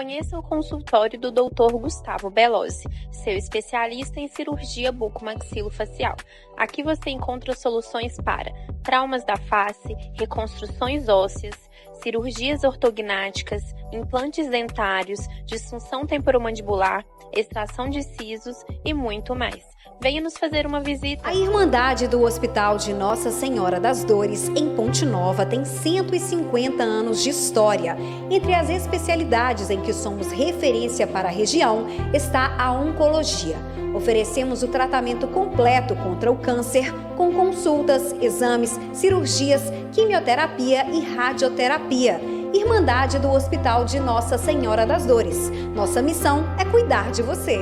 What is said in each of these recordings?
Conheça o consultório do Dr. Gustavo Belosi, seu especialista em cirurgia bucomaxilofacial. Aqui você encontra soluções para traumas da face, reconstruções ósseas, cirurgias ortognáticas, implantes dentários, disfunção temporomandibular, extração de sisos e muito mais. Venha nos fazer uma visita. A Irmandade do Hospital de Nossa Senhora das Dores, em Ponte Nova, tem 150 anos de história. Entre as especialidades em que somos referência para a região está a oncologia. Oferecemos o tratamento completo contra o câncer, com consultas, exames, cirurgias, quimioterapia e radioterapia. Irmandade do Hospital de Nossa Senhora das Dores. Nossa missão é cuidar de você.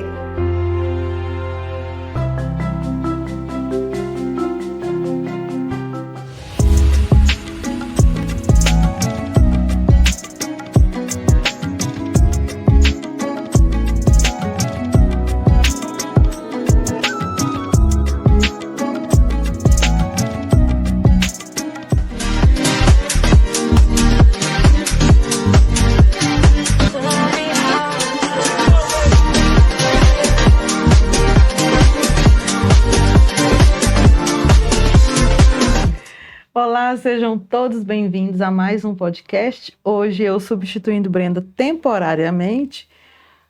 Olá, sejam todos bem-vindos a mais um podcast. Hoje eu substituindo Brenda temporariamente,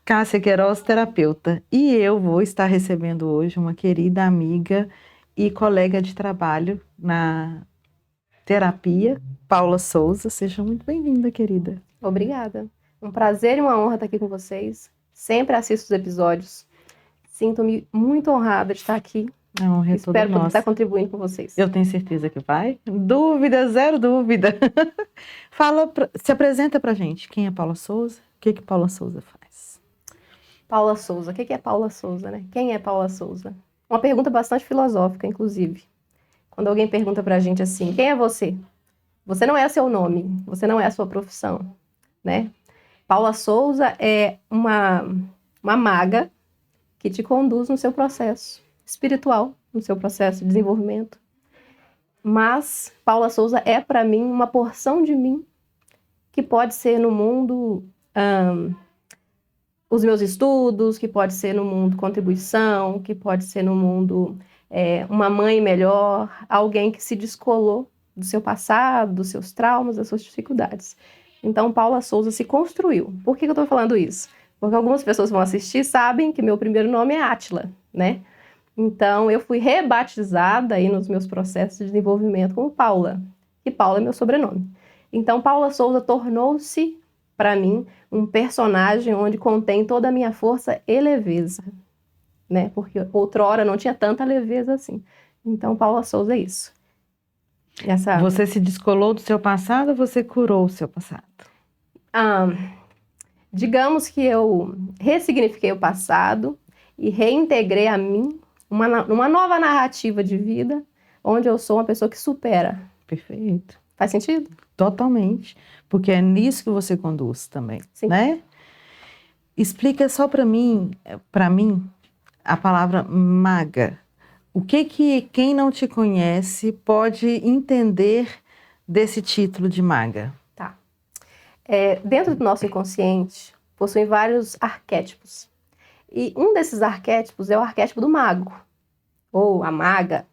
Cássia Queiroz, terapeuta. E eu vou estar recebendo hoje uma querida amiga e colega de trabalho na terapia, Paula Souza. Seja muito bem-vinda, querida. Obrigada. Um prazer e uma honra estar aqui com vocês. Sempre assisto os episódios. Sinto-me muito honrada de estar aqui. É uma honra toda Espero nossa. estar contribuindo com vocês. Eu tenho certeza que vai. Dúvida, zero dúvida. Se apresenta pra gente. Quem é Paula Souza? O que Paula Souza faz? Paula Souza. O que é Paula Souza, né? Quem é Paula Souza? Uma pergunta bastante filosófica, inclusive. Quando alguém pergunta pra gente assim, quem é você? Você não é seu nome, você não é a sua profissão, né? Paula Souza é uma maga que te conduz no seu processo espiritual, no seu processo de desenvolvimento. Mas Paula Souza é, para mim, uma porção de mim que pode ser no mundo os meus estudos, que pode ser no mundo contribuição, que pode ser no mundo uma mãe melhor, alguém que se descolou do seu passado, dos seus traumas, das suas dificuldades. Então, Paula Souza se construiu. Por que eu estou falando isso? Porque algumas pessoas vão assistir e sabem que meu primeiro nome é Átila, né? Então, eu fui rebatizada aí nos meus processos de desenvolvimento como Paula. E Paula é meu sobrenome. Então, Paula Souza tornou-se, para mim, um personagem onde contém toda a minha força e leveza, né? Porque outrora não tinha tanta leveza assim. Então, Paula Souza é isso. Você se descolou do seu passado ou você curou o seu passado? Digamos que eu ressignifiquei o passado e reintegrei a mim uma nova narrativa de vida, onde eu sou uma pessoa que supera. Perfeito. Faz sentido? Totalmente. Porque é nisso que você conduz também, Sim. Né? Explica só para mim, a palavra maga. O que quem não te conhece pode entender desse título de maga? Tá. Dentro do nosso inconsciente, possuem vários arquétipos. E um desses arquétipos é o arquétipo do mago, ou a maga.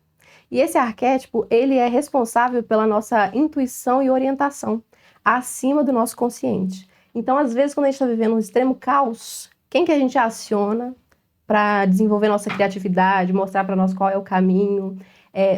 E esse arquétipo, ele é responsável pela nossa intuição e orientação, acima do nosso consciente. Então, às vezes, quando a gente está vivendo um extremo caos, quem que a gente aciona para desenvolver nossa criatividade, mostrar para nós qual é o caminho,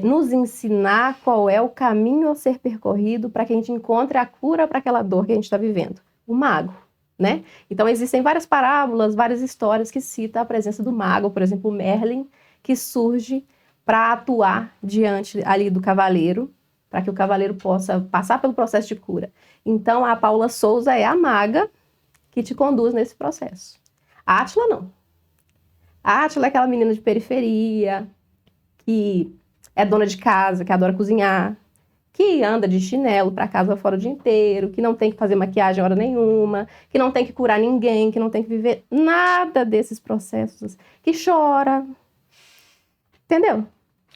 nos ensinar qual é o caminho a ser percorrido para que a gente encontre a cura para aquela dor que a gente está vivendo? O mago. Né? Então, existem várias parábolas, várias histórias que citam a presença do mago, por exemplo, o Merlin, que surge para atuar diante ali do cavaleiro, para que o cavaleiro possa passar pelo processo de cura. Então, a Paula Souza é a maga que te conduz nesse processo. A Átila, não. A Átila é aquela menina de periferia, que é dona de casa, que adora cozinhar, que anda de chinelo para casa fora o dia inteiro, que não tem que fazer maquiagem hora nenhuma, que não tem que curar ninguém, que não tem que viver nada desses processos, que chora. Entendeu?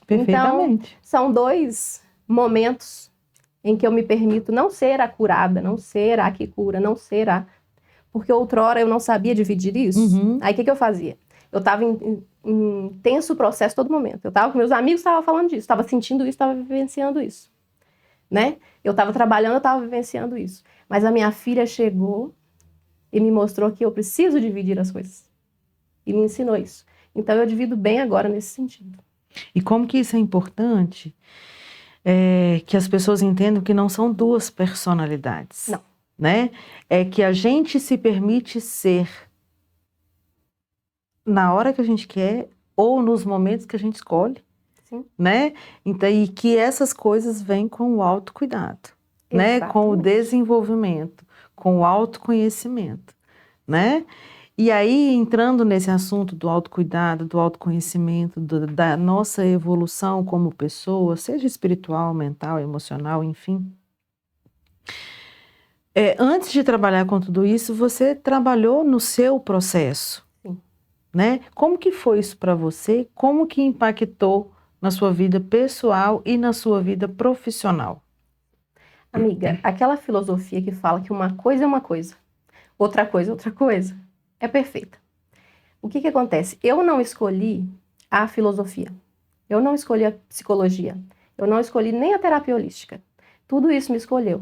Perfeitamente. Então, são 2 momentos em que eu me permito não ser a curada, não ser a que cura, não ser a... porque outrora eu não sabia dividir isso. Uhum. Aí o que eu fazia? Eu estava em intenso processo todo momento. Eu estava com meus amigos, estava falando disso, estava sentindo isso, estava vivenciando isso, né? Eu estava trabalhando, eu estava vivenciando isso. Mas a minha filha chegou e me mostrou que eu preciso dividir as coisas. E me ensinou isso. Então eu divido bem agora nesse sentido. E como que isso é importante? Que as pessoas entendam que não são duas personalidades. Não. Né? É que a gente se permite ser na hora que a gente quer ou nos momentos que a gente escolhe. Sim. Né? Então, e que essas coisas vêm com o autocuidado, né? Com o desenvolvimento, com o autoconhecimento, né? E aí, entrando nesse assunto do autocuidado, do autoconhecimento, da nossa evolução como pessoa, seja espiritual, mental, emocional, enfim. Antes de trabalhar com tudo isso, você trabalhou no seu processo, sim, né? Como que foi isso para você? Como que impactou na sua vida pessoal e na sua vida profissional? Amiga, aquela filosofia que fala que uma coisa é uma coisa, outra coisa é outra coisa, é perfeita. O que acontece? Eu não escolhi a filosofia, eu não escolhi a psicologia, eu não escolhi nem a terapia holística. Tudo isso me escolheu.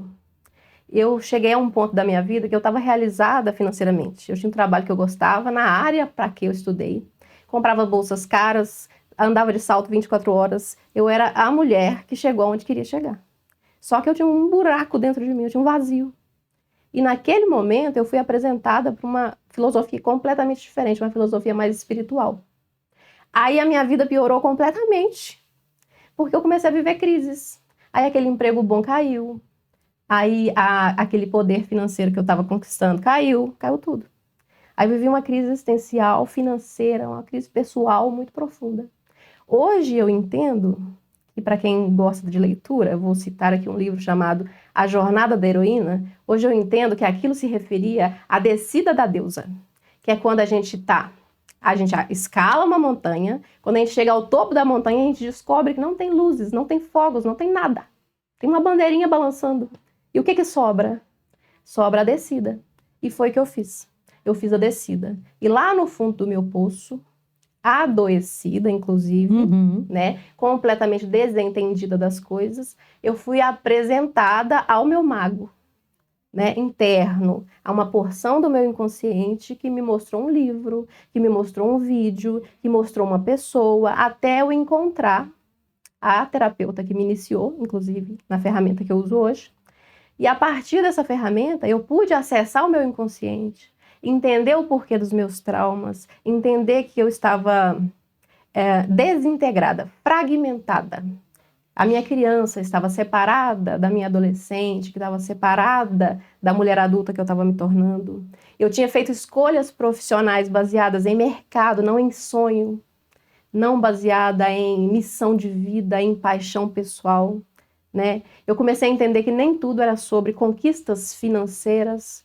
Eu cheguei a um ponto da minha vida que eu estava realizada financeiramente. Eu tinha um trabalho que eu gostava, na área para que eu estudei. Comprava bolsas caras, andava de salto 24 horas. Eu era a mulher que chegou onde queria chegar. Só que eu tinha um buraco dentro de mim, eu tinha um vazio. E naquele momento eu fui apresentada para uma filosofia completamente diferente, uma filosofia mais espiritual. Aí a minha vida piorou completamente, porque eu comecei a viver crises. Aí aquele emprego bom caiu. Aí aquele poder financeiro que eu estava conquistando caiu tudo. Aí eu vivi uma crise existencial, financeira, uma crise pessoal muito profunda. Hoje eu entendo, e para quem gosta de leitura, eu vou citar aqui um livro chamado A Jornada da Heroína. Hoje eu entendo que aquilo se referia à descida da deusa, que é quando a gente escala uma montanha, quando a gente chega ao topo da montanha, a gente descobre que não tem luzes, não tem fogos, não tem nada. Tem uma bandeirinha balançando. E o que sobra? Sobra a descida. E foi o que eu fiz. Eu fiz a descida. E lá no fundo do meu poço, adoecida, inclusive, né, completamente desentendida das coisas, eu fui apresentada ao meu mago, né, interno, a uma porção do meu inconsciente que me mostrou um livro, que me mostrou um vídeo, que mostrou uma pessoa, até eu encontrar a terapeuta que me iniciou, inclusive, na ferramenta que eu uso hoje. E a partir dessa ferramenta, eu pude acessar o meu inconsciente, entender o porquê dos meus traumas, entender que eu estava desintegrada, fragmentada. A minha criança estava separada da minha adolescente, que estava separada da mulher adulta que eu estava me tornando. Eu tinha feito escolhas profissionais baseadas em mercado, não em sonho, não baseada em missão de vida, em paixão pessoal. Né? Eu comecei a entender que nem tudo era sobre conquistas financeiras,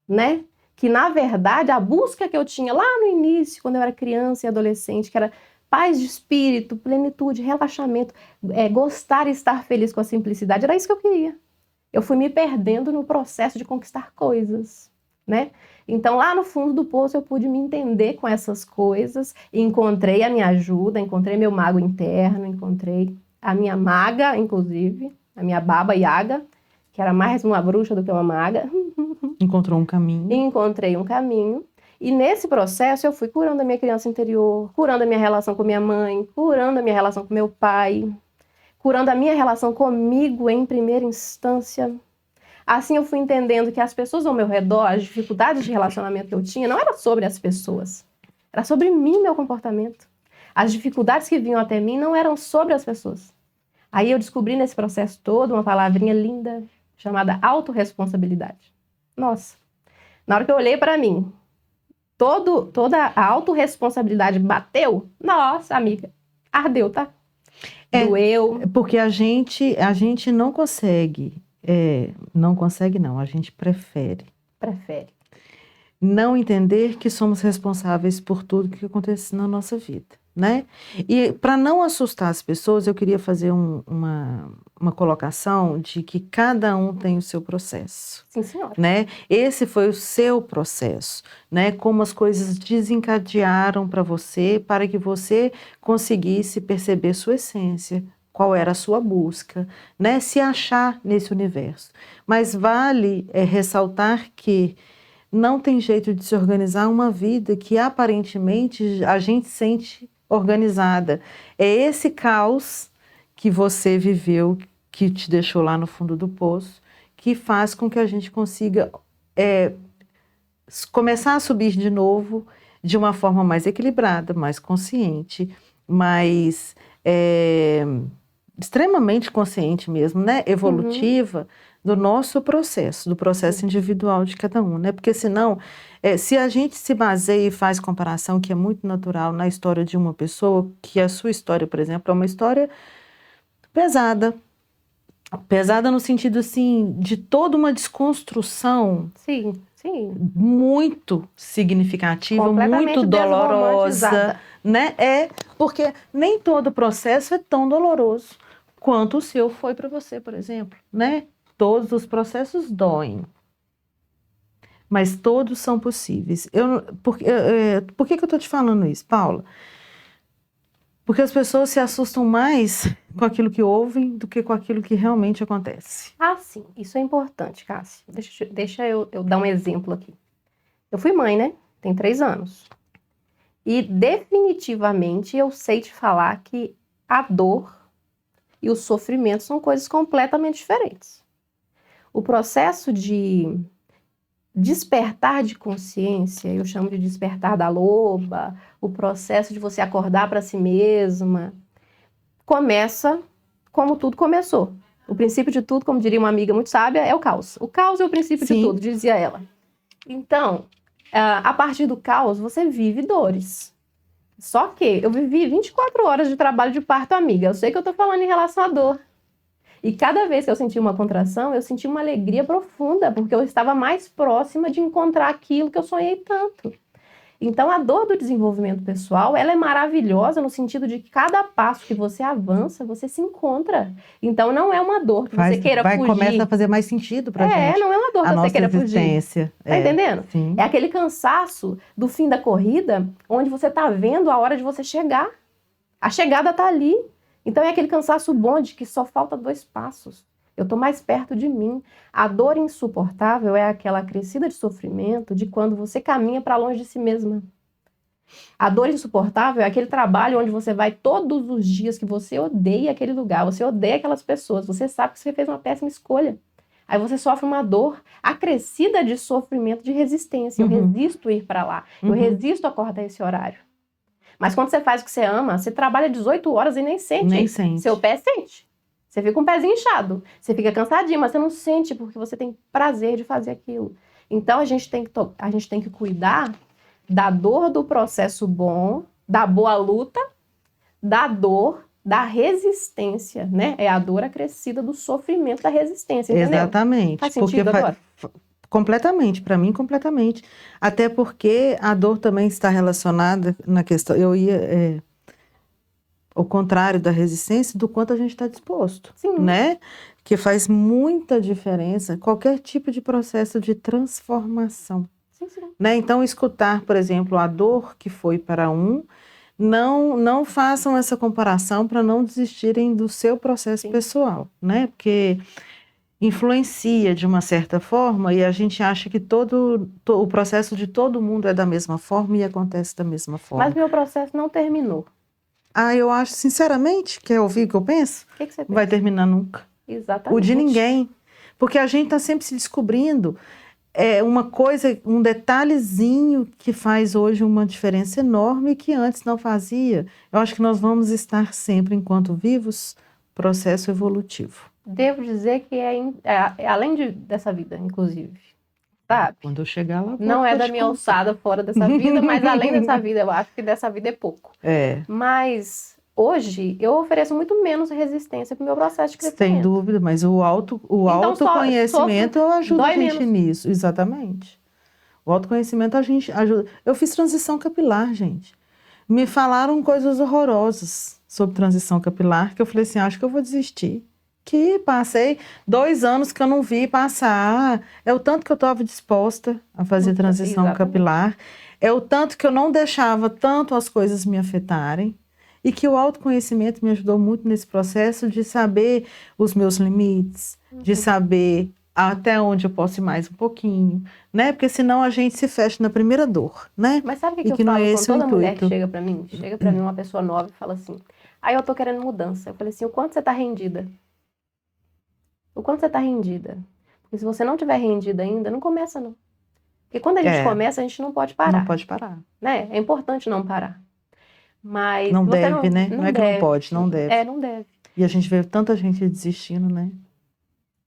né? Que na verdade a busca que eu tinha lá no início, quando eu era criança e adolescente, que era paz de espírito, plenitude, relaxamento, gostar e estar feliz com a simplicidade, era isso que eu queria. Eu fui me perdendo no processo de conquistar coisas, né? Então lá no fundo do poço eu pude me entender com essas coisas, e encontrei a minha ajuda, encontrei meu mago interno, encontrei a minha maga, inclusive, a minha baba Yaga, que era mais uma bruxa do que uma maga. Encontrou um caminho. Encontrei um caminho. E nesse processo eu fui curando a minha criança interior, curando a minha relação com minha mãe, curando a minha relação com meu pai, curando a minha relação comigo em primeira instância. Assim eu fui entendendo que as pessoas ao meu redor, as dificuldades de relacionamento que eu tinha, não era sobre as pessoas. Era sobre mim, meu comportamento. As dificuldades que vinham até mim não eram sobre as pessoas. Aí eu descobri nesse processo todo uma palavrinha linda chamada autorresponsabilidade. Nossa, na hora que eu olhei para mim, toda a autorresponsabilidade bateu, nossa, amiga, ardeu, tá? Doeu. Porque a gente não consegue, não, a gente prefere não entender que somos responsáveis por tudo que acontece na nossa vida. né? E para não assustar as pessoas, eu queria fazer uma colocação de que cada um tem o seu processo. Sim, senhora. Né? Esse foi o seu processo, né? Como as coisas desencadearam para que você conseguisse perceber sua essência, qual era a sua busca, né? Se achar nesse universo. Mas vale ressaltar que não tem jeito de se organizar uma vida que aparentemente a gente sente organizada. É esse caos que você viveu, que te deixou lá no fundo do poço, que faz com que a gente consiga começar a subir de novo de uma forma mais equilibrada, mais consciente, mais extremamente consciente mesmo, né? Evolutiva, do nosso processo, do processo individual de cada um, né? Porque senão, se a gente se baseia e faz comparação, que é muito natural na história de uma pessoa, que a sua história, por exemplo, é uma história pesada. Pesada no sentido, assim, de toda uma desconstrução. Sim, sim. Muito significativa, muito dolorosa, né? Porque nem todo processo é tão doloroso quanto o seu foi para você, por exemplo, né? Todos os processos doem, mas todos são possíveis. Por que eu estou te falando isso, Paula? Porque as pessoas se assustam mais com aquilo que ouvem do que com aquilo que realmente acontece. Ah, sim. Isso é importante, Cássia. Deixa eu dar um exemplo aqui. Eu fui mãe, né? Tem 3 anos. E definitivamente eu sei te falar que a dor e o sofrimento são coisas completamente diferentes. O processo de despertar de consciência, eu chamo de despertar da loba, o processo de você acordar para si mesma, começa como tudo começou. O princípio de tudo, como diria uma amiga muito sábia, é o caos. O caos é o princípio de tudo, dizia ela. Então, a partir do caos, você vive dores. Só que eu vivi 24 horas de trabalho de parto, amiga. Eu sei que eu tô falando em relação à dor. E cada vez que eu senti uma contração, eu senti uma alegria profunda, porque eu estava mais próxima de encontrar aquilo que eu sonhei tanto. Então, a dor do desenvolvimento pessoal, ela é maravilhosa no sentido de que cada passo que você avança, você se encontra. Então, não é uma dor que você queira fugir. Começa a fazer mais sentido pra gente. Não é uma dor que você queira fugir. Tá entendendo? Sim. É aquele cansaço do fim da corrida, onde você tá vendo a hora de você chegar. A chegada tá ali. Então, é aquele cansaço bom de que só falta 2 passos. Eu tô mais perto de mim. A dor insuportável é aquela acrescida de sofrimento de quando você caminha para longe de si mesma. A dor insuportável é aquele trabalho onde você vai todos os dias que você odeia aquele lugar, você odeia aquelas pessoas, você sabe que você fez uma péssima escolha. Aí você sofre uma dor acrescida de sofrimento, de resistência. Eu resisto ir para lá. Eu resisto a acordar esse horário. Mas quando você faz o que você ama, você trabalha 18 horas e nem sente. Nem sente. Seu pé sente. Você fica com o pezinho inchado. Você fica cansadinho, mas você não sente porque você tem prazer de fazer aquilo. Então, a gente tem que cuidar da dor do processo bom, da boa luta, da dor, da resistência, né? É a dor acrescida do sofrimento da resistência, entendeu? Exatamente. Faz sentido agora? Completamente, para mim, completamente. Até porque a dor também está relacionada na questão... ao contrário da resistência, do quanto a gente está disposto, Sim. Né? Que faz muita diferença qualquer tipo de processo de transformação. Sim, sim. Né? Então, escutar, por exemplo, a dor que foi para não façam essa comparação para não desistirem do seu processo pessoal, né? Porque influencia de uma certa forma e a gente acha que o processo de todo mundo é da mesma forma e acontece da mesma forma. Mas meu processo não terminou. Eu acho, sinceramente, quer ouvir o que eu penso? O que você pensa? Não vai terminar nunca. Exatamente. O de ninguém. Porque a gente está sempre se descobrindo. É uma coisa, um detalhezinho que faz hoje uma diferença enorme que antes não fazia. Eu acho que nós vamos estar sempre, enquanto vivos, processo evolutivo. Devo dizer que é além dessa vida, inclusive. Sabe? Quando eu chegar lá... Não é da minha alçada fora dessa vida, mas além dessa vida, eu acho que dessa vida é pouco. Mas hoje eu ofereço muito menos resistência para o meu processo de crescimento. Sem dúvida, mas o autoconhecimento ajuda a gente nisso. Exatamente. O autoconhecimento a gente ajuda. Eu fiz transição capilar, gente. me falaram coisas horrorosas sobre transição capilar, que eu falei assim, acho que eu vou desistir. Que passei 2 anos que eu não vi passar. É o tanto que eu estava disposta a fazer transição capilar. É o tanto que eu não deixava tanto as coisas me afetarem. E que o autoconhecimento me ajudou muito nesse processo de saber os meus limites, de saber até onde eu posso ir mais um pouquinho, né? Porque senão a gente se fecha na primeira dor, né? Mas sabe o que E eu que não falo é com esse o toda mulher que intuito. chega pra mim? Chega pra mim uma pessoa nova e fala assim, aí eu tô querendo mudança. Eu falei assim, o quanto você tá rendida? O quanto você tá rendida? Porque se você não tiver rendida ainda, não começa não. Porque quando a gente começa, a gente não pode parar. Não pode parar. Né? É importante não parar. Mas Não você deve, né? Não é que não pode, não deve. É, não deve. E a gente vê tanta gente desistindo, né?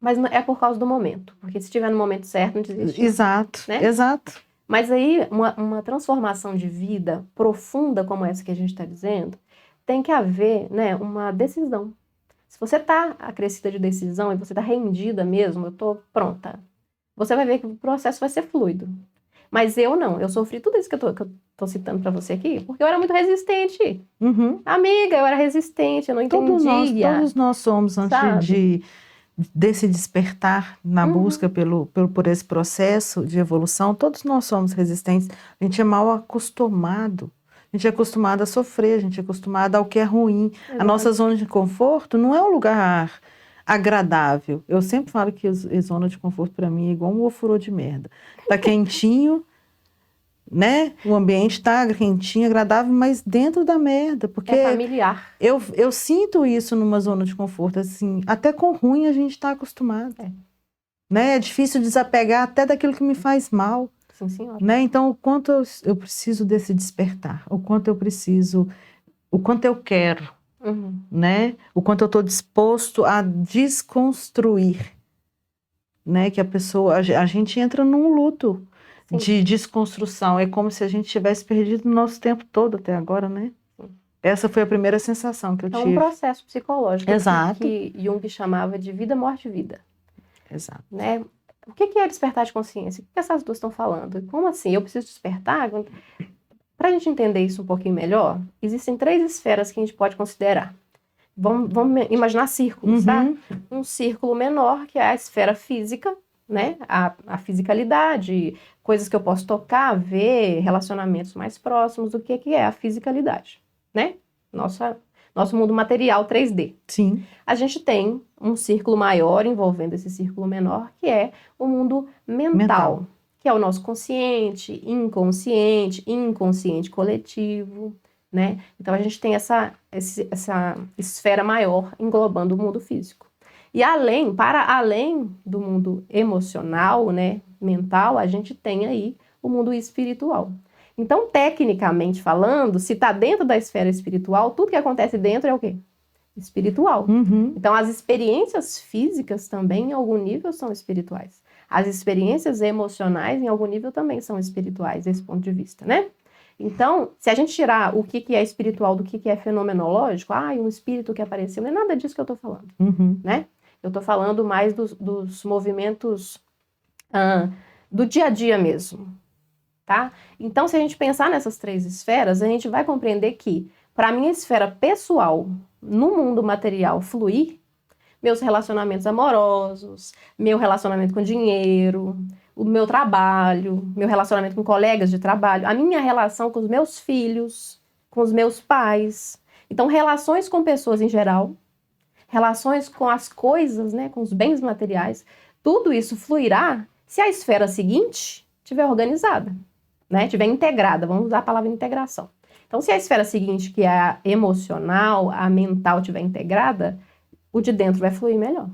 Mas é por causa do momento. Porque se estiver no momento certo, não desiste. Exato, né? Exato. Mas aí, uma transformação de vida profunda como essa que a gente está dizendo, tem que haver, né, uma decisão. Se você está acrescida de decisão e você está rendida mesmo, eu estou pronta, você vai ver que o processo vai ser fluido. Mas eu não, eu sofri tudo isso que eu tô citando para você aqui, porque eu era muito resistente. Uhum. Amiga, eu era resistente, eu não entendia. Todos nós somos, antes desse despertar na busca por esse processo de evolução, todos nós somos resistentes. A gente é mal acostumado. A gente é acostumado a sofrer, a gente é acostumado ao que é ruim. Exato. A nossa zona de conforto não é um lugar agradável. Eu sempre falo que a zona de conforto para mim é igual um ofurô de merda. Tá quentinho, né? O ambiente tá quentinho, agradável, mas dentro da merda, porque é familiar. Eu sinto isso numa zona de conforto, assim, até com ruim a gente tá acostumado. Né? É difícil desapegar até daquilo que me faz mal. Sim, senhora. Né? Então, o quanto eu preciso desse despertar, o quanto eu quero, né? O quanto eu estou disposto a desconstruir, né? Que a gente entra num luto. Sim. De desconstrução, é como se a gente tivesse perdido o nosso tempo todo até agora, né? Sim. Essa foi a primeira sensação que eu tive. É um processo psicológico. Exato. Que Jung chamava de vida, morte, vida. Exato. Né? O que é despertar de consciência? O que essas duas estão falando? Como assim? Eu preciso despertar? Para a gente entender isso um pouquinho melhor, existem 3 esferas que a gente pode considerar. Vamos imaginar círculos, tá? Um círculo menor, que é a esfera física, né? A fisicalidade, coisas que eu posso tocar, ver, relacionamentos mais próximos. O que é a fisicalidade, né? Nosso mundo material 3D. Sim. A gente tem um círculo maior envolvendo esse círculo menor, que é o mundo mental. Que é o nosso consciente, inconsciente coletivo, né? Então a gente tem essa esfera maior englobando o mundo físico. E para além do mundo emocional, né, mental, a gente tem aí o mundo espiritual. Então, tecnicamente falando, se está dentro da esfera espiritual, tudo que acontece dentro é o quê? Espiritual. Então, as experiências físicas também, em algum nível, são espirituais. As experiências emocionais, em algum nível, também são espirituais, desse ponto de vista, né? Então, se a gente tirar o que é espiritual do que é fenomenológico, um espírito que apareceu, não é nada disso que eu estou falando, né? Eu estou falando mais dos movimentos do dia a dia mesmo, tá? Então, se a gente pensar nessas 3 esferas, a gente vai compreender que, para a minha esfera pessoal, no mundo material fluir, meus relacionamentos amorosos, meu relacionamento com dinheiro, o meu trabalho, meu relacionamento com colegas de trabalho, a minha relação com os meus filhos, com os meus pais. Então, relações com pessoas em geral, relações com as coisas, né, com os bens materiais, tudo isso fluirá se a esfera seguinte estiver organizada, né, estiver integrada, vamos usar a palavra integração. Então, se a esfera seguinte, que é a emocional, a mental, estiver integrada, o de dentro vai fluir melhor,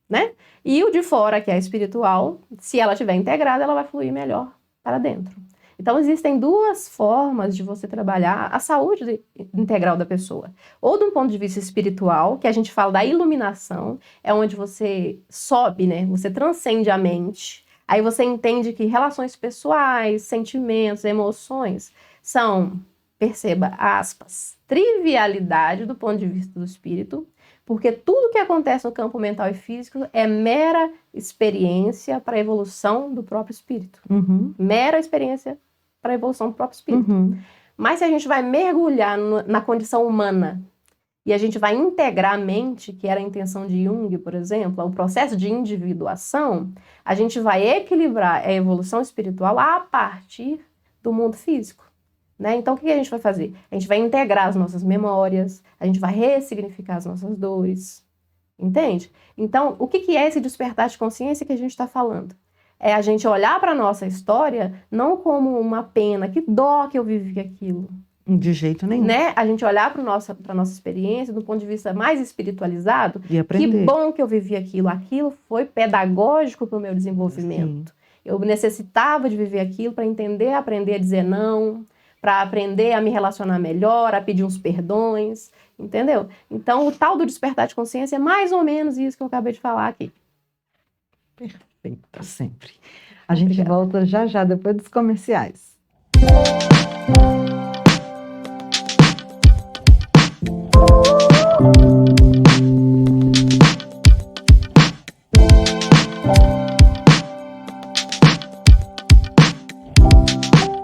né? E o de fora, que é a espiritual, se ela estiver integrada, ela vai fluir melhor para dentro. Então, existem 2 formas de você trabalhar a saúde integral da pessoa. Ou de um ponto de vista espiritual, que a gente fala da iluminação, é onde você sobe, né? Você transcende a mente. Aí você entende que relações pessoais, sentimentos, emoções são, perceba, aspas, trivialidade do ponto de vista do espírito, porque tudo que acontece no campo mental e físico é mera experiência para a evolução do próprio espírito. Mera experiência para a evolução do próprio espírito. Mas se a gente vai mergulhar na condição humana e a gente vai integrar a mente, que era a intenção de Jung, por exemplo, o processo de individuação, a gente vai equilibrar a evolução espiritual a partir do mundo físico, né? Então, o que a gente vai fazer? A gente vai integrar as nossas memórias, a gente vai ressignificar as nossas dores, entende? Então, o que é esse despertar de consciência que a gente está falando? É a gente olhar para a nossa história não como uma pena, que dó que eu vivi aquilo. De jeito nenhum. Né? A gente olhar para a nossa experiência do ponto de vista mais espiritualizado. E aprender. Que bom que eu vivi aquilo. Aquilo foi pedagógico para o meu desenvolvimento. Sim. Eu necessitava de viver aquilo para entender, aprender a dizer não, para aprender a me relacionar melhor, a pedir uns perdões, entendeu? Então, o tal do despertar de consciência é mais ou menos isso que eu acabei de falar aqui. Perfeito, sempre. A gente volta já, depois dos comerciais.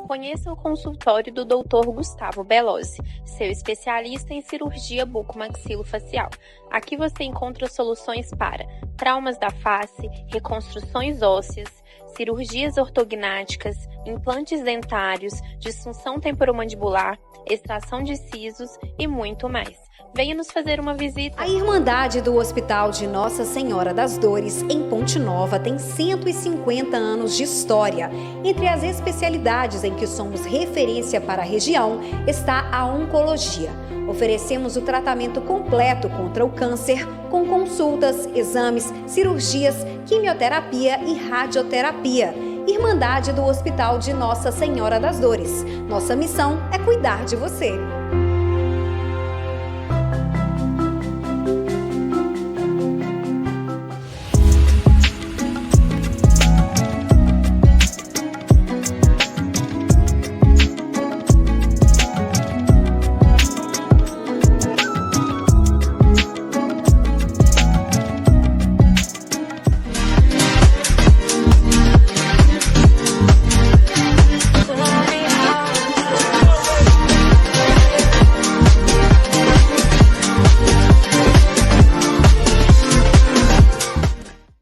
Conheça o consultório do Dr. Gustavo Belosi, seu especialista em cirurgia bucomaxilofacial. Aqui você encontra soluções para traumas da face, reconstruções ósseas, cirurgias ortognáticas, implantes dentários, disfunção temporomandibular, extração de sisos e muito mais. Venha nos fazer uma visita. A Irmandade do Hospital de Nossa Senhora das Dores, em Ponte Nova, tem 150 anos de história. Entre as especialidades em que somos referência para a região está a oncologia. Oferecemos o tratamento completo contra o câncer, com consultas, exames, cirurgias, quimioterapia e radioterapia. Irmandade do Hospital de Nossa Senhora das Dores. Nossa missão é cuidar de você.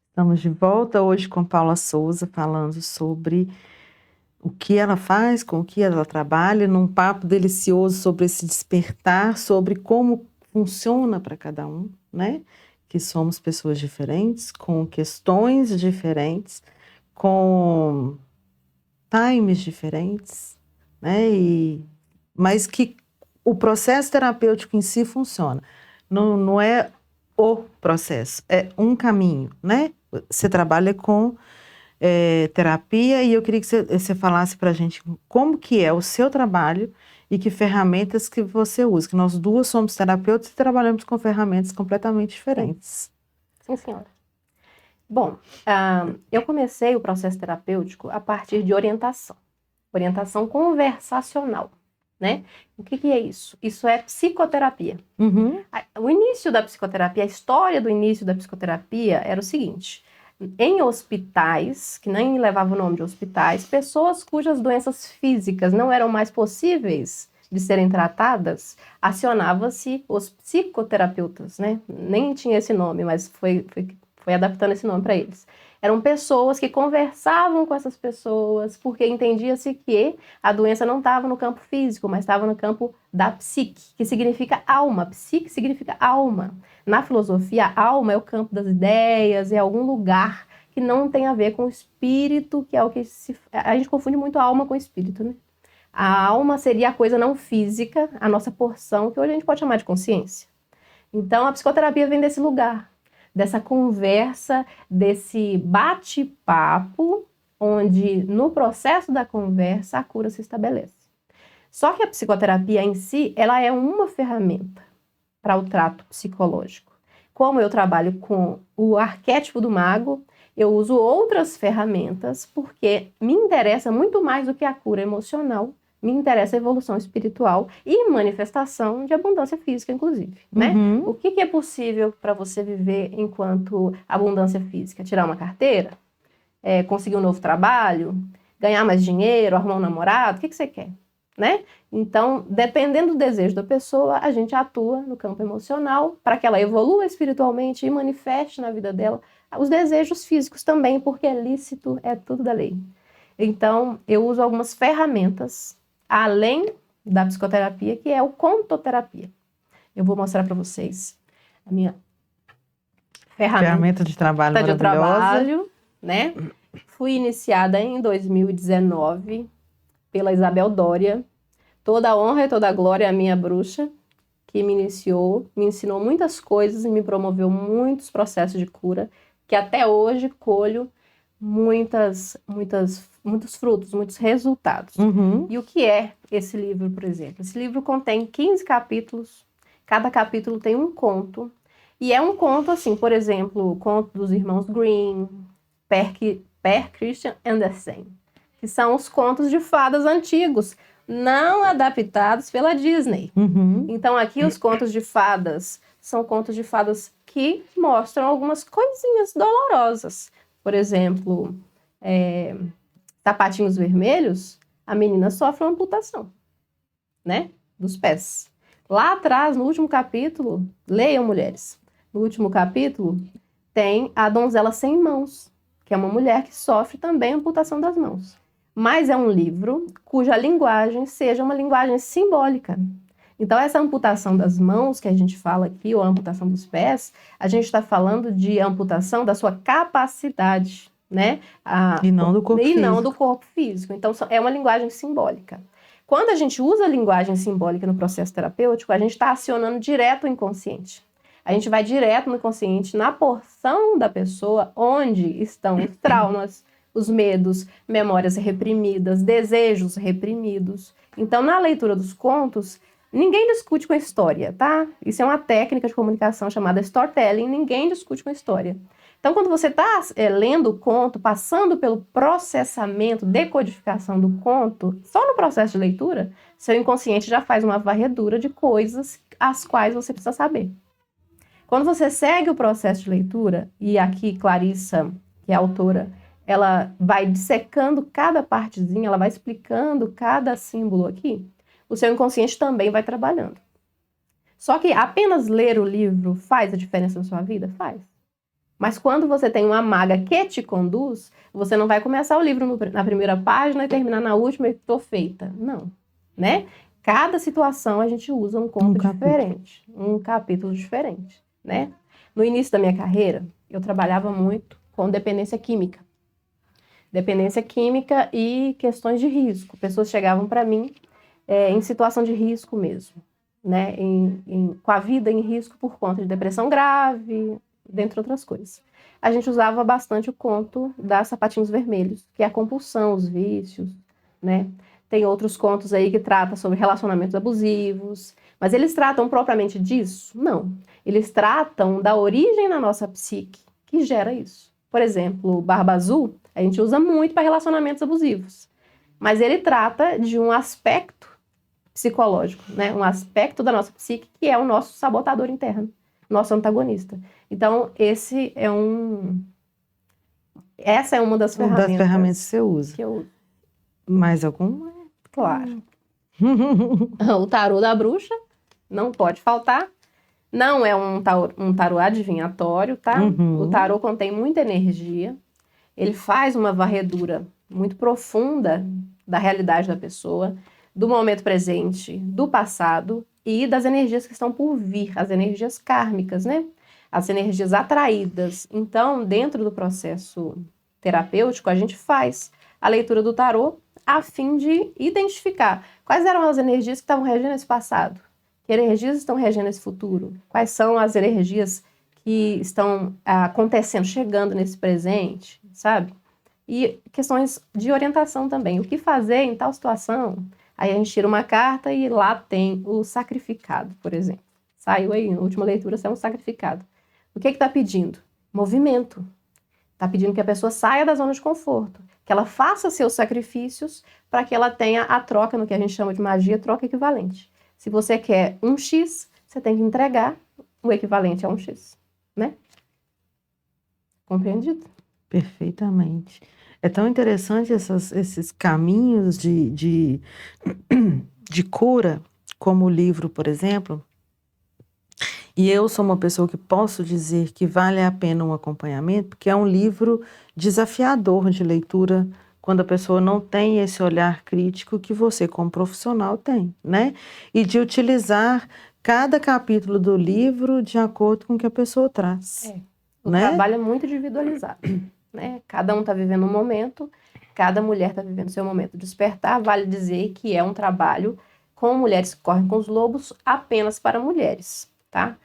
Estamos de volta hoje com Paula Souza, falando sobre o que ela faz, com o que ela trabalha, num papo delicioso sobre esse despertar, sobre como funciona para cada um, né? Que somos pessoas diferentes, com questões diferentes, com times diferentes, né? Mas que o processo terapêutico em si funciona. Não é o processo, é um caminho, né? Você trabalha com terapia e eu queria que você falasse para a gente como que é o seu trabalho e que ferramentas que você usa, que nós duas somos terapeutas e trabalhamos com ferramentas completamente diferentes. Sim, senhora. Bom, eu comecei o processo terapêutico a partir de orientação conversacional, né? O que é isso? Isso é psicoterapia. Uhum. O início da psicoterapia, a história do início da psicoterapia era o seguinte: em hospitais, que nem levava o nome de hospitais, pessoas cujas doenças físicas não eram mais possíveis de serem tratadas, acionava-se os psicoterapeutas, né? Nem tinha esse nome, mas foi adaptando esse nome para eles. Eram pessoas que conversavam com essas pessoas, porque entendia-se que a doença não estava no campo físico, mas estava no campo da psique, que significa alma. Psique significa alma. Na filosofia, a alma é o campo das ideias, é algum lugar que não tem a ver com o espírito, que é o que a gente confunde muito a alma com o espírito, né? A alma seria a coisa não física, a nossa porção, que hoje a gente pode chamar de consciência. Então, a psicoterapia vem desse lugar, dessa conversa, desse bate-papo, onde no processo da conversa a cura se estabelece. Só que a psicoterapia em si, ela é uma ferramenta para o trato psicológico. Como eu trabalho com o arquétipo do mago, eu uso outras ferramentas porque me interessa muito mais do que a cura emocional, me interessa a evolução espiritual e manifestação de abundância física, inclusive, né? Uhum. O que é possível para você viver enquanto abundância física? Tirar uma carteira? Conseguir um novo trabalho? Ganhar mais dinheiro? Arrumar um namorado? O que você quer? né? Então, dependendo do desejo da pessoa, a gente atua no campo emocional para que ela evolua espiritualmente e manifeste na vida dela os desejos físicos também, porque é lícito, é tudo da lei. Então, eu uso algumas ferramentas, além da psicoterapia, que é o contoterapia. Eu vou mostrar para vocês a minha Ferramenta de trabalho maravilhosa. Né? Fui iniciada em 2019 pela Isabel Dória. Toda a honra e toda a glória à minha bruxa, que me iniciou, me ensinou muitas coisas e me promoveu muitos processos de cura, que até hoje colho muitos frutos, muitos resultados. Uhum. E o que é esse livro, por exemplo? Esse livro contém 15 capítulos, cada capítulo tem um conto, e é um conto assim, por exemplo, o conto dos irmãos Grimm, Per Christian Andersen, que são os contos de fadas antigos, não adaptados pela Disney. Uhum. Então aqui os contos de fadas são contos de fadas que mostram algumas coisinhas dolorosas. Por exemplo, Sapatinhos Vermelhos, a menina sofre uma amputação, né, dos pés. Lá atrás, no último capítulo, leiam, mulheres, no último capítulo tem a donzela sem mãos, que é uma mulher que sofre também amputação das mãos. Mas é um livro cuja linguagem seja uma linguagem simbólica. Então, essa amputação das mãos que a gente fala aqui, ou a amputação dos pés, a gente está falando de amputação da sua capacidade, né? E não do corpo físico. E não do corpo físico. Então, é uma linguagem simbólica. Quando a gente usa a linguagem simbólica no processo terapêutico, a gente está acionando direto o inconsciente. A gente vai direto no inconsciente, na porção da pessoa onde estão os traumas, os medos, memórias reprimidas, desejos reprimidos. Então, na leitura dos contos, ninguém discute com a história, tá? Isso é uma técnica de comunicação chamada storytelling, ninguém discute com a história. Então, quando você está lendo o conto, passando pelo processamento, decodificação do conto, só no processo de leitura, seu inconsciente já faz uma varredura de coisas as quais você precisa saber. Quando você segue o processo de leitura, e aqui Clarissa, que é a autora, ela vai dissecando cada partezinha, ela vai explicando cada símbolo aqui, o seu inconsciente também vai trabalhando. Só que apenas ler o livro faz a diferença na sua vida? Faz. Mas quando você tem uma maga que te conduz, você não vai começar o livro na primeira página e terminar na última e estou feita. Não, né? Cada situação a gente usa um conto diferente, um capítulo diferente, né? No início da minha carreira, eu trabalhava muito com dependência química. Dependência química e questões de risco. Pessoas chegavam para mim em situação de risco mesmo, né? Com a vida em risco por conta de depressão grave, dentre outras coisas. A gente usava bastante o conto das Sapatinhos Vermelhos, que é a compulsão, os vícios, né? Tem outros contos aí que tratam sobre relacionamentos abusivos, mas eles tratam propriamente disso? Não. Eles tratam da origem na nossa psique que gera isso. Por exemplo, o Barba Azul, a gente usa muito para relacionamentos abusivos, mas ele trata de um aspecto psicológico, né? Um aspecto da nossa psique que é o nosso sabotador interno, nosso antagonista. Então, essa é uma das ferramentas. Das ferramentas que você usa. Que eu uso. Mais alguma? Claro. O tarô da bruxa não pode faltar. Não é um tarô adivinhatório, tá? Uhum. O tarô contém muita energia. Ele faz uma varredura muito profunda da realidade da pessoa, do momento presente, do passado e das energias que estão por vir, as energias kármicas, né? As energias atraídas. Então, dentro do processo terapêutico, a gente faz a leitura do tarô a fim de identificar quais eram as energias que estavam regendo esse passado, que energias estão regendo esse futuro, quais são as energias que estão acontecendo, chegando nesse presente, sabe? E questões de orientação também. O que fazer em tal situação? Aí a gente tira uma carta e lá tem o sacrificado, por exemplo. Saiu aí, na última leitura, saiu um sacrificado. O que está pedindo? Movimento. Está pedindo que a pessoa saia da zona de conforto, que ela faça seus sacrifícios para que ela tenha a troca, no que a gente chama de magia, troca equivalente. Se você quer um X, você tem que entregar o equivalente a um X, né? Compreendido? Perfeitamente. É tão interessante esses caminhos de cura, como o livro, por exemplo. E eu sou uma pessoa que posso dizer que vale a pena um acompanhamento, porque é um livro desafiador de leitura, quando a pessoa não tem esse olhar crítico que você, como profissional, tem, né? E de utilizar cada capítulo do livro de acordo com o que a pessoa traz. O né? trabalho é muito individualizado, né? Cada um está vivendo um momento, cada mulher está vivendo seu momento de despertar. Vale dizer que é um trabalho com mulheres que correm com os lobos apenas para mulheres, tá?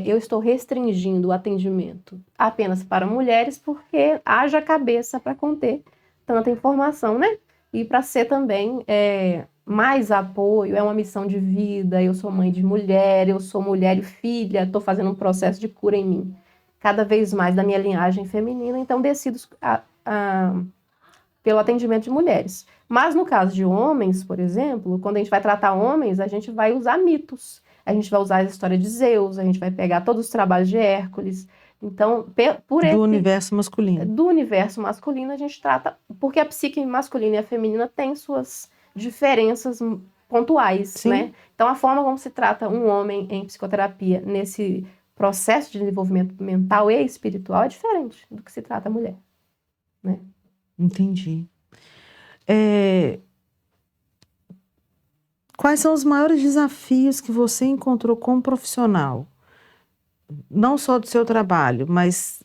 Eu estou restringindo o atendimento apenas para mulheres porque haja cabeça para conter tanta informação, né? E para ser também mais apoio, é uma missão de vida. Eu sou mãe de mulher, eu sou mulher e filha, estou fazendo um processo de cura em mim, cada vez mais da minha linhagem feminina, então decido pelo atendimento de mulheres. Mas no caso de homens, por exemplo, quando a gente vai tratar homens, a gente vai usar mitos. A gente vai usar a história de Zeus, a gente vai pegar todos os trabalhos de Hércules. Então, do universo masculino. Do universo masculino a gente trata, porque a psique masculina e a feminina têm suas diferenças pontuais, Sim. né? Então, a forma como se trata um homem em psicoterapia nesse processo de desenvolvimento mental e espiritual é diferente do que se trata a mulher, né? Entendi. Quais são os maiores desafios que você encontrou como profissional? Não só do seu trabalho, mas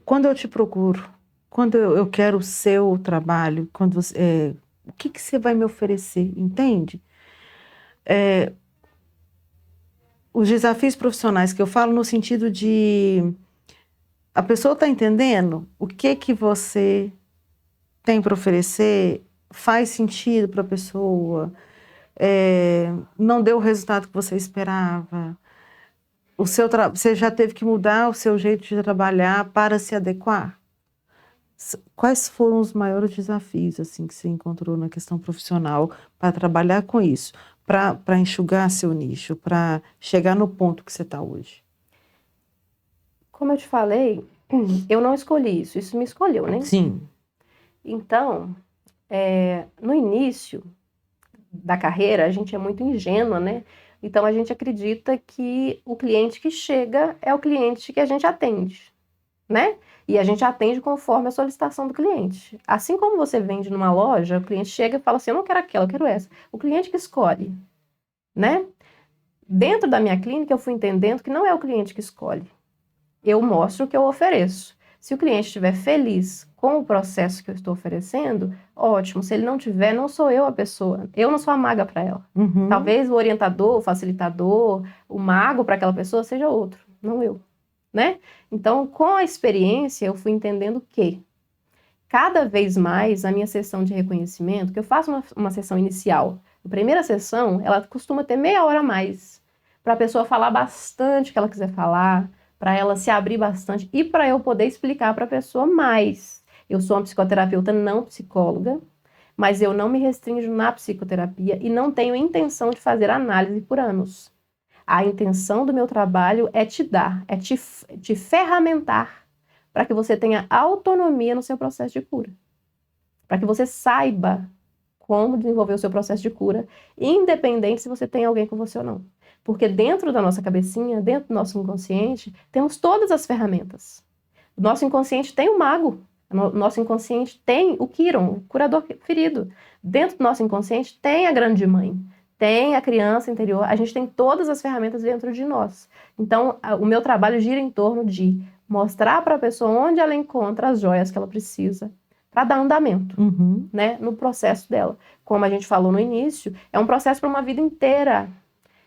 quando eu te procuro, quando eu quero o seu trabalho, o que você vai me oferecer, entende? Os desafios profissionais que eu falo no sentido de a pessoa está entendendo o que você tem para oferecer, faz sentido para a pessoa, não deu o resultado que você esperava, você já teve que mudar o seu jeito de trabalhar para se adequar? Quais foram os maiores desafios assim, que você encontrou na questão profissional para trabalhar com isso, para enxugar seu nicho, para chegar no ponto que você está hoje? Como eu te falei, eu não escolhi isso me escolheu, né? Sim. Então, no início da carreira, a gente é muito ingênua, né? Então, a gente acredita que o cliente que chega é o cliente que a gente atende, né? E a gente atende conforme a solicitação do cliente. Assim como você vende numa loja, o cliente chega e fala assim, eu não quero aquela, eu quero essa. O cliente que escolhe, né? Dentro da minha clínica, eu fui entendendo que não é o cliente que escolhe. Eu mostro o que eu ofereço. Se o cliente estiver feliz com o processo que eu estou oferecendo, ótimo. Se ele não tiver, não sou eu a pessoa. Eu não sou a maga para ela. Uhum. Talvez o orientador, o facilitador, o mago para aquela pessoa seja outro, não eu, né? Então, com a experiência, eu fui entendendo que cada vez mais a minha sessão de reconhecimento, que eu faço uma sessão inicial, a primeira sessão, ela costuma ter meia hora a mais, para a pessoa falar bastante o que ela quiser falar, para ela se abrir bastante e para eu poder explicar para a pessoa mais. Eu sou uma psicoterapeuta não psicóloga, mas eu não me restringo na psicoterapia e não tenho intenção de fazer análise por anos. A intenção do meu trabalho é te dar, é te ferramentar para que você tenha autonomia no seu processo de cura. Para que você saiba como desenvolver o seu processo de cura, independente se você tem alguém com você ou não. Porque dentro da nossa cabecinha, dentro do nosso inconsciente, temos todas as ferramentas. O nosso inconsciente tem o mago, o nosso inconsciente tem o Quiron, o curador ferido. Dentro do nosso inconsciente tem a grande mãe, tem a criança interior, a gente tem todas as ferramentas dentro de nós. Então, o meu trabalho gira em torno de mostrar para a pessoa onde ela encontra as joias que ela precisa para dar andamento, né, no processo dela. Como a gente falou no início, é um processo para uma vida inteira.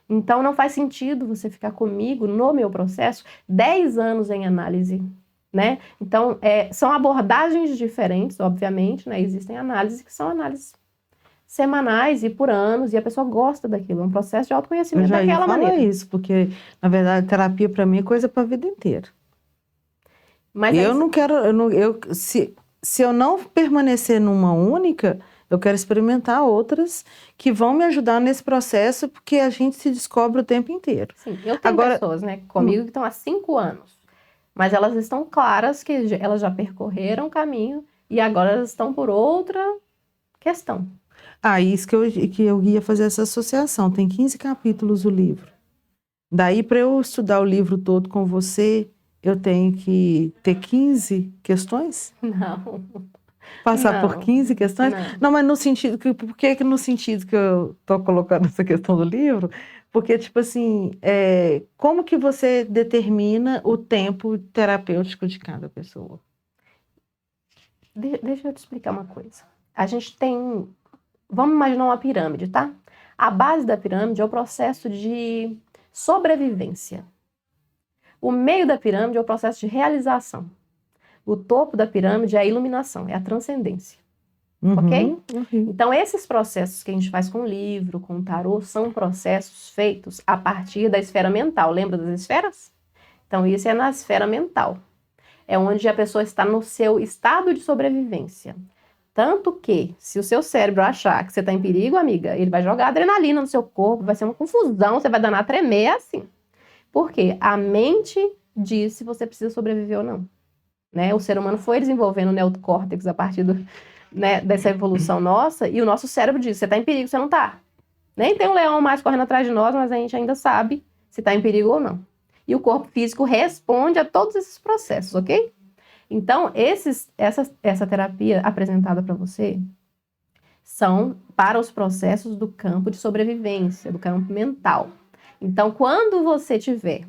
Então, não faz sentido você ficar comigo no meu processo 10 anos em análise, né? Então, são abordagens diferentes, obviamente, né? Existem análises que são análises semanais e por anos, e a pessoa gosta daquilo, é um processo de autoconhecimento daquela maneira. Eu já ia falar isso, porque, na verdade, terapia para mim é coisa para a vida inteira. Mas eu não quero, se eu não permanecer numa única, eu quero experimentar outras que vão me ajudar nesse processo, porque a gente se descobre o tempo inteiro. Sim, eu tenho pessoas, né, comigo que estão há 5 anos. Mas elas estão claras que elas já percorreram o caminho e agora elas estão por outra questão. Isso que eu ia fazer essa associação. Tem 15 capítulos o livro. Daí, para eu estudar o livro todo com você, eu tenho que ter 15 questões? Não. Passar por 15 questões? Não, mas no sentido que... Por que no sentido que eu estou colocando essa questão do livro? Porque, tipo assim, como que você determina o tempo terapêutico de cada pessoa? Deixa eu te explicar uma coisa. A gente tem... Vamos imaginar uma pirâmide, tá? A base da pirâmide é o processo de sobrevivência. O meio da pirâmide é o processo de realização. O topo da pirâmide é a iluminação, é a transcendência. Ok? Então, esses processos que a gente faz com o livro, com o tarô, são processos feitos a partir da esfera mental. Lembra das esferas? Então, isso é na esfera mental. É onde a pessoa está no seu estado de sobrevivência. Tanto que, se o seu cérebro achar que você está em perigo, amiga, ele vai jogar adrenalina no seu corpo, vai ser uma confusão, você vai danar a tremer, assim. Por quê? A mente diz se você precisa sobreviver ou não. Né? O ser humano foi desenvolvendo o neocórtex a partir dessa evolução nossa, e o nosso cérebro diz, você está em perigo, você não está. Nem tem um leão mais correndo atrás de nós, mas a gente ainda sabe se está em perigo ou não. E o corpo físico responde a todos esses processos, ok? Então, essa terapia apresentada para você são para os processos do campo de sobrevivência, do campo mental. Então, quando você tiver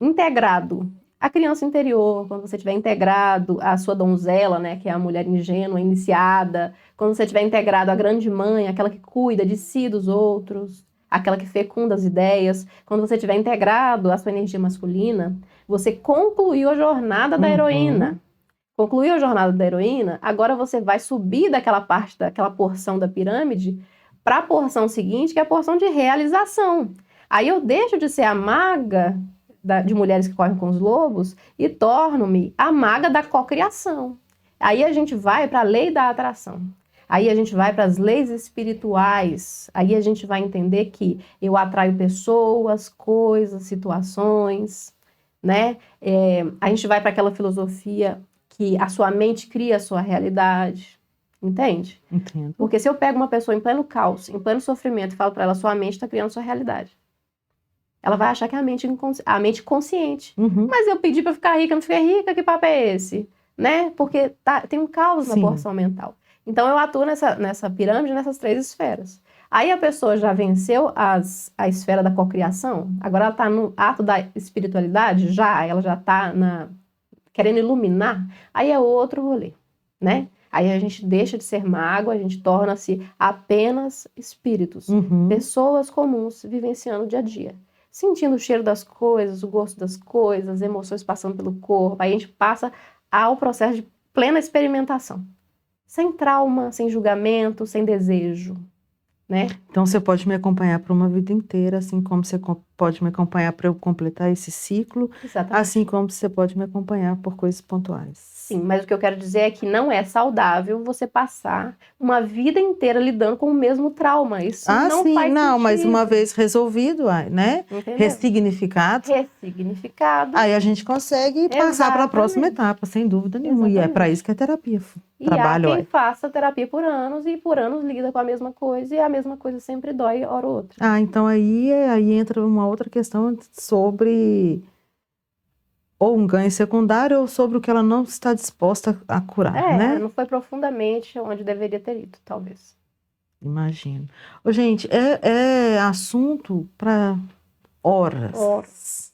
integrado a criança interior, quando você tiver integrado a sua donzela, né, que é a mulher ingênua, iniciada, quando você tiver integrado a grande mãe, aquela que cuida de si e dos outros, aquela que fecunda as ideias, quando você tiver integrado a sua energia masculina, você concluiu a jornada da heroína. Concluiu a jornada da heroína, agora você vai subir daquela parte, daquela porção da pirâmide, para a porção seguinte, que é a porção de realização. Aí eu deixo de ser a maga de mulheres que correm com os lobos e torno-me a maga da cocriação. Aí a gente vai para a lei da atração. Aí a gente vai para as leis espirituais. Aí a gente vai entender que eu atraio pessoas, coisas, situações, né? A gente vai para aquela filosofia que a sua mente cria a sua realidade. Entende? Entendo. Porque se eu pego uma pessoa em pleno caos, em pleno sofrimento e falo para ela, sua mente está criando sua realidade. Ela vai achar que é a mente consciente. Mas eu pedi para ficar rica, não fiquei rica, que papo é esse? Né? Porque tem um caos na porção mental. Então eu atuo nessa pirâmide, nessas 3 esferas. Aí a pessoa já venceu a esfera da cocriação, agora ela está no ato da espiritualidade, ela já está querendo iluminar, aí é outro rolê, né? Aí a gente deixa de ser mago, a gente torna-se apenas espíritos, pessoas comuns vivenciando o dia a dia. Sentindo o cheiro das coisas, o gosto das coisas, emoções passando pelo corpo. Aí a gente passa ao processo de plena experimentação. Sem trauma, sem julgamento, sem desejo, né? Então você pode me acompanhar por uma vida inteira, assim como você pode me acompanhar para eu completar esse ciclo. Exatamente. Assim como você pode me acompanhar por coisas pontuais. Sim, mas o que eu quero dizer é que não é saudável você passar uma vida inteira lidando com o mesmo trauma. Isso não faz sentido. Mas uma vez resolvido, né? Entendeu? Ressignificado. Aí a gente consegue passar para a próxima etapa, sem dúvida nenhuma. Exatamente. E é para isso que é terapia. E há quem faça terapia por anos e por anos lida com a mesma coisa e a mesma coisa sempre dói, hora ou outra. Então aí entra uma outra questão sobre ou um ganho secundário ou sobre o que ela não está disposta a curar, né? Não foi profundamente onde deveria ter ido, talvez. Imagino. Gente, é assunto para horas.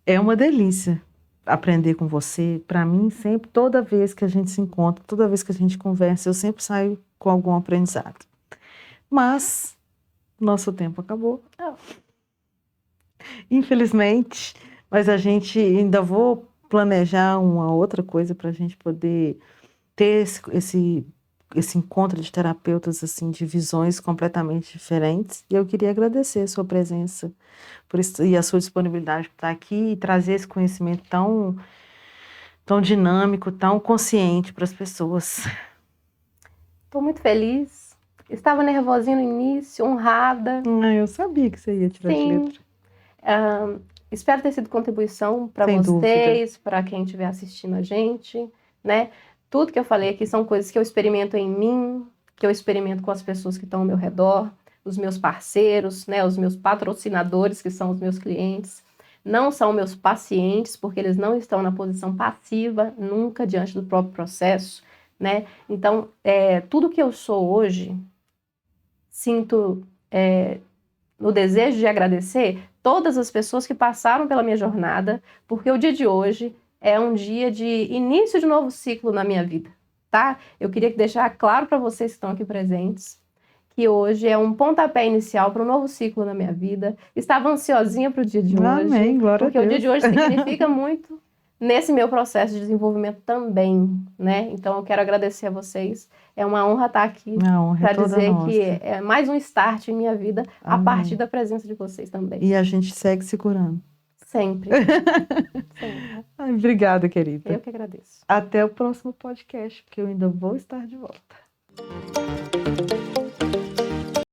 É uma delícia aprender com você. Para mim, sempre, toda vez que a gente se encontra, toda vez que a gente conversa, eu sempre saio com algum aprendizado. Mas nosso tempo acabou. Infelizmente, mas a gente ainda vou planejar uma outra coisa para a gente poder ter esse encontro de terapeutas assim, de visões completamente diferentes. E eu queria agradecer a sua presença por isso, e a sua disponibilidade para estar aqui e trazer esse conhecimento tão dinâmico, tão consciente para as pessoas. Estou muito feliz. Estava nervosinha no início, honrada. Eu sabia que você ia tirar de letra. espero ter sido contribuição para Sem vocês, para quem estiver assistindo a gente, né? Tudo que eu falei aqui são coisas que eu experimento em mim, que eu experimento com as pessoas que estão ao meu redor, os meus parceiros, né? Os meus patrocinadores, que são os meus clientes. Não são meus pacientes, porque eles não estão na posição passiva, nunca diante do próprio processo, né? Então, tudo que eu sou hoje, sinto no desejo de agradecer todas as pessoas que passaram pela minha jornada, porque o dia de hoje é um dia de início de novo ciclo na minha vida, tá? Eu queria deixar claro para vocês que estão aqui presentes, que hoje é um pontapé inicial para um novo ciclo na minha vida. Estava ansiosinha para o dia de hoje. Amém, glória porque a Deus. O dia de hoje significa muito nesse meu processo de desenvolvimento também, né? Então eu quero agradecer a vocês. É uma honra estar aqui para dizer nossa. que é mais um start em minha vida. Amém. A partir da presença de vocês também. E a gente segue se curando. Sempre. Sempre. Ai, obrigada, querida. Eu que agradeço. Até o próximo podcast, porque eu ainda vou estar de volta.